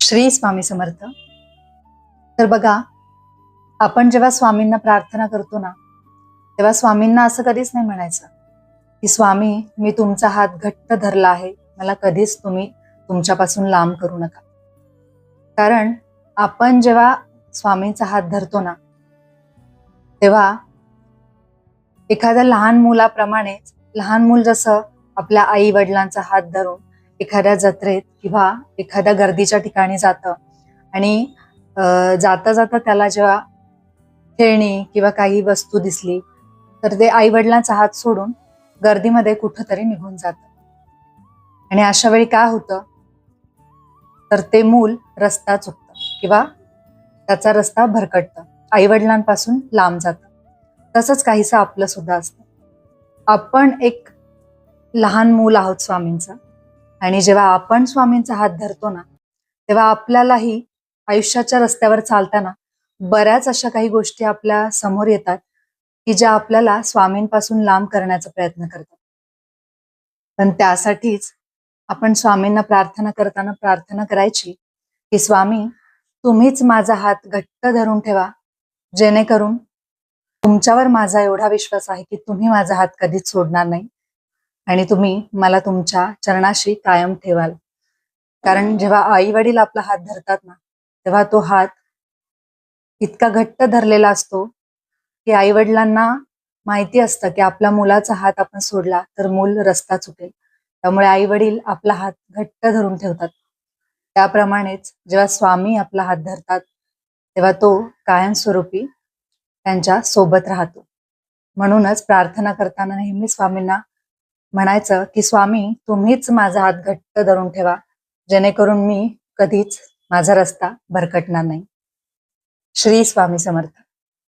श्री स्वामी समर्थ. तर बघा, आपण जेव्हा स्वामींना प्रार्थना करतो ना, तेव्हा स्वामींना असं कधीच नाही म्हणायचं की स्वामी, मी तुमचा हात घट्ट धरला आहे, मला कधीच तुम्ही तुमच्यापासून लांब करू नका. कारण आपण जेव्हा स्वामींचा हात धरतो ना, तेव्हा एखाद्या लहान मुलाप्रमाणेच, लहान मूल जसं आपल्या आई वडिलांचा हात धरून एखाद्या जत्रेत किंवा एखाद्या गर्दीच्या ठिकाणी जातं आणि जाता जाता त्याला जेव्हा खेळणी किंवा काही वस्तू दिसली तर ते आई वडिलांचा हात सोडून गर्दीमध्ये कुठंतरी निघून जातं. आणि अशा वेळी काय होतं, तर ते मूल रस्ता चुकतं किंवा त्याचा रस्ता भरकटतं, आई वडिलांपासून लांब जातं. तसंच काहीसं आपलं सुद्धा असतं. आपण एक लहान मूल आहोत स्वामींचं, आणि जेव्हा आपण स्वामींचा हात धरतो ना, तेव्हा आपल्यालाही आयुष्याच्या रस्त्यावर चालताना बऱ्याच अशा काही गोष्टी आपल्या समोर येतात की ज्या आपल्याला स्वामींपासून लांब करण्याचा प्रयत्न करतात. पण त्यासाठीच आपण स्वामींना प्रार्थना करताना प्रार्थना करायची की स्वामी, तुम्हीच माझा हात घट्ट धरून ठेवा, जेणेकरून तुमच्यावर माझा एवढा विश्वास आहे की तुम्ही माझा हात कधीच सोडणार नाही आणि तुम्ही मला तुमच्या चरणाशी कायम ठेवाल. कारण जेव्हा आई वडील आपला हात धरतात ना, तेव्हा तो हात इतका घट्ट धरलेला असतो की आई वडिलांना माहिती असतं की आपल्या मुलाचा हात आपण सोडला तर मूल रस्ता चुकेल. त्यामुळे आई वडील आपला हात घट्ट धरून ठेवतात. त्याप्रमाणेच जेव्हा स्वामी आपला हात धरतात तेव्हा तो कायमस्वरूपी त्यांच्या सोबत राहतो. म्हणूनच प्रार्थना करताना नेहमी स्वामींना म्हणायचं की स्वामी, तुम्हीच माझा हात घट्ट धरून ठेवा, जेणेकरून मी कधीच माझा रस्ता भरकटणार नाही. श्री स्वामी समर्थ.